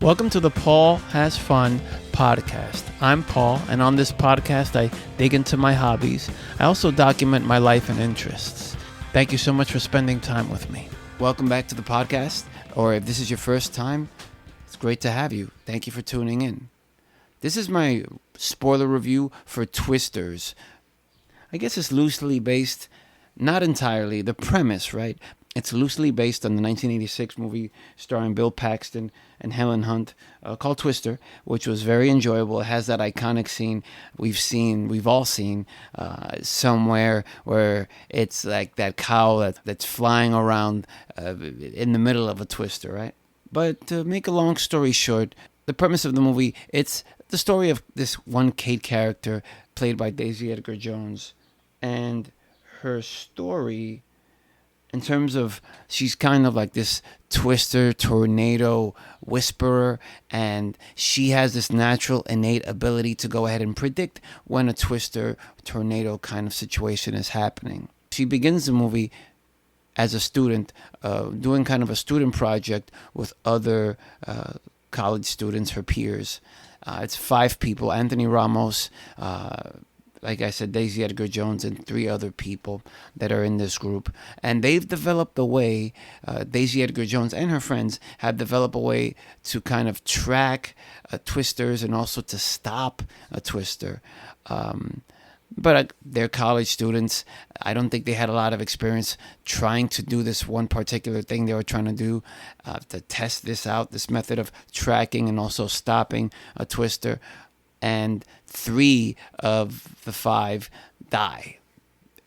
Welcome to the Paul Has Fun podcast. I'm Paul, and on this podcast, I dig into my hobbies. I also document my life and interests. Thank you so much for spending time with me. Welcome back to the podcast, or if this is your first time, it's great to have you. Thank you for tuning in. This is my spoiler review for Twisters. I guess it's loosely based, not entirely, the premise, right? It's loosely based on the 1986 movie starring Bill Paxton and Helen Hunt called Twister, which was very enjoyable. It has that iconic scene we've all seen somewhere where it's like that cow that's flying around in the middle of a twister, right? But to make a long story short, the premise of the movie, it's the story of this one Kate character played by Daisy Edgar Jones, and her story, in terms of, she's kind of like this twister, tornado, whisperer, and she has this natural, innate ability to go ahead and predict when a twister, tornado kind of situation is happening. She begins the movie as a student, doing kind of a student project with other college students, her peers. It's 5 people: Anthony Ramos, like I said, Daisy Edgar Jones, and 3 other people that are in this group. And they've developed a way, Daisy Edgar Jones and her friends have developed a way to kind of track twisters and also to stop a twister. But they're college students. I don't think they had a lot of experience trying to do this one particular thing they were trying to do, to test this out, this method of tracking and also stopping a twister. And 3 of the 5 die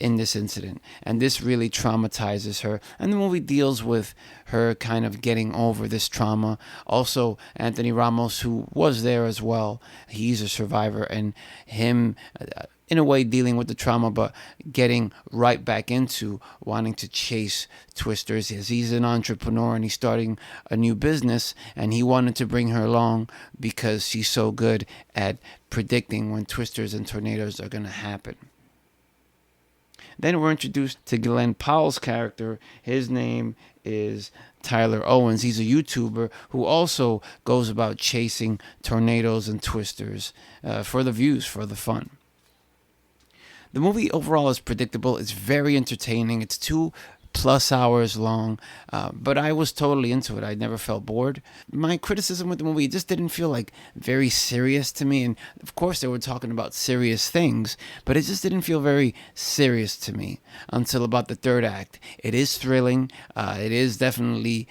in this incident, and this really traumatizes her, and the movie deals with her kind of getting over this trauma. Also, Anthony Ramos, who was there as well, he's a survivor, and him in a way dealing with the trauma but getting right back into wanting to chase twisters, as he's an entrepreneur and he's starting a new business, and he wanted to bring her along because she's so good at predicting when twisters and tornadoes are going to happen. Then we're introduced to Glenn Powell's character. His name is Tyler Owens. He's a YouTuber who also goes about chasing tornadoes and twisters for the views, for the fun. The movie overall is predictable. It's very entertaining. It's 2+ hours long, but I was totally into it. I never felt bored. My criticism with the movie, it just didn't feel like very serious to me. And of course, they were talking about serious things, but it just didn't feel very serious to me until about the third act. It is thrilling. It is definitely,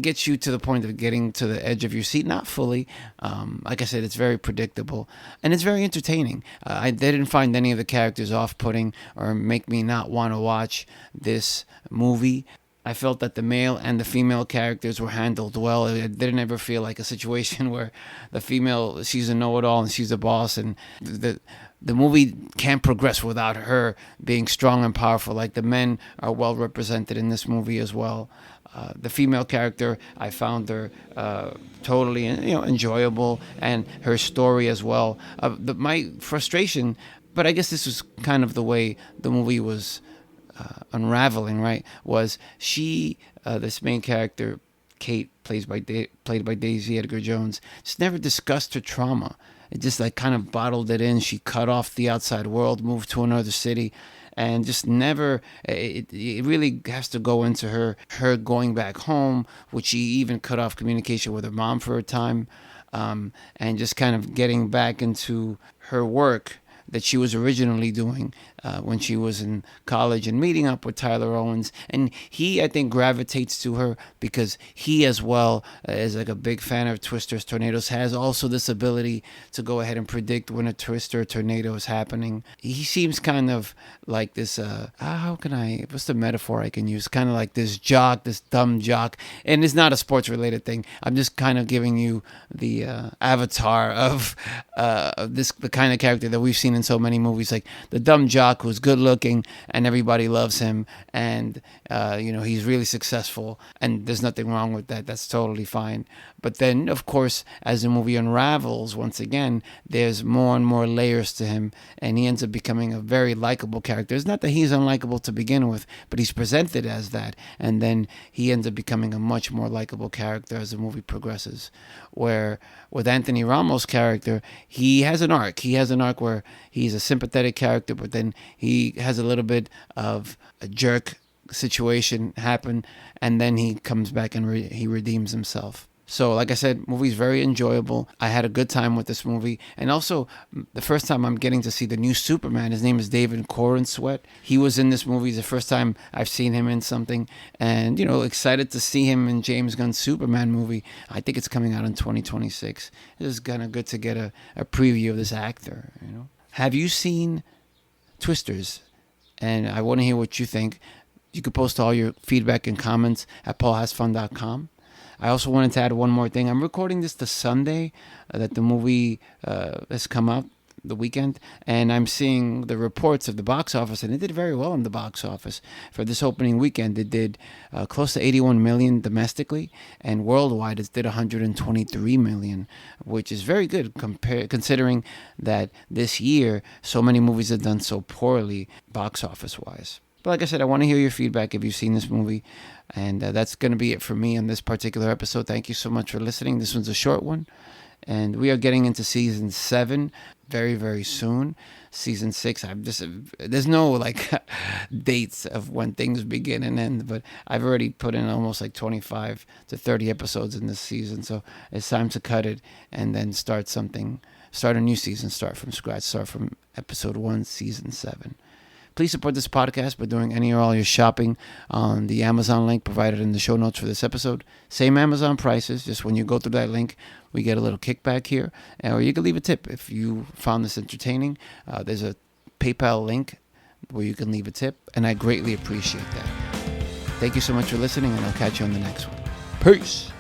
gets you to the point of getting to the edge of your seat. Not fully. Like I said, it's very predictable, and it's very entertaining. I didn't find any of the characters off-putting or make me not want to watch this movie. I felt that the male and the female characters were handled well. It didn't ever feel like a situation where the female, she's a know-it-all and she's a boss, and the movie can't progress without her being strong and powerful. Like, the men are well represented in this movie as well. The female character, I found her totally enjoyable, and her story as well. My frustration, but I guess this was kind of the way the movie was unraveling, right, was she, this main character, Kate, played by Daisy Edgar Jones, just never discussed her trauma. It just kind of bottled it in. She cut off the outside world, moved to another city, and just never, it really has to go into her going back home, which she even cut off communication with her mom for a time, and just kind of getting back into her work that she was originally doing when she was in college, and meeting up with Tyler Owens. And he, I think, gravitates to her because he as well is like a big fan of twisters, tornadoes, has also this ability to go ahead and predict when a twister or tornado is happening. He seems kind of like this, what's the metaphor I can use? Kind of like this jock, this dumb jock. And it's not a sports related thing. I'm just kind of giving you the avatar of the kind of character that we've seen in so many movies, like the dumb jock Rock, who's good looking and everybody loves him, and he's really successful, and there's nothing wrong with that. That's totally fine. But then, of course, as the movie unravels, once again, there's more and more layers to him, and he ends up becoming a very likable character. It's not that he's unlikable to begin with, but he's presented as that, and then he ends up becoming a much more likable character as the movie progresses. Where with Anthony Ramos' character, he has an arc. He has an arc where he's a sympathetic character, but then he has a little bit of a jerk situation happen, and then he comes back and he redeems himself. So, like I said, movie's very enjoyable. I had a good time with this movie. And also, the first time I'm getting to see the new Superman. His name is David Corenswet. He was in this movie. It's the first time I've seen him in something. And, excited to see him in James Gunn's Superman movie. I think it's coming out in 2026. It is kind of good to get a preview of this actor, Have you seen Twisters? And I want to hear what you think. You could post all your feedback and comments at paulhasfun.com. I also wanted to add one more thing. I'm recording this the Sunday that the movie has come out, the weekend, and I'm seeing the reports of the box office, and it did very well in the box office. For this opening weekend, it did close to 81 million domestically, and worldwide it did 123 million, which is very good considering that this year so many movies have done so poorly box office-wise. But like I said, I want to hear your feedback if you've seen this movie. And that's going to be it for me on this particular episode. Thank you so much for listening. This one's a short one. And we are getting into season 7 very, very soon. Season 6, there's no dates of when things begin and end. But I've already put in almost 25 to 30 episodes in this season. So it's time to cut it and then start a new season, start from scratch, start from episode 1, season 7. Please support this podcast by doing any or all your shopping on the Amazon link provided in the show notes for this episode. Same Amazon prices, just when you go through that link, we get a little kickback here. Or you can leave a tip if you found this entertaining. There's a PayPal link where you can leave a tip, and I greatly appreciate that. Thank you so much for listening, and I'll catch you on the next one. Peace!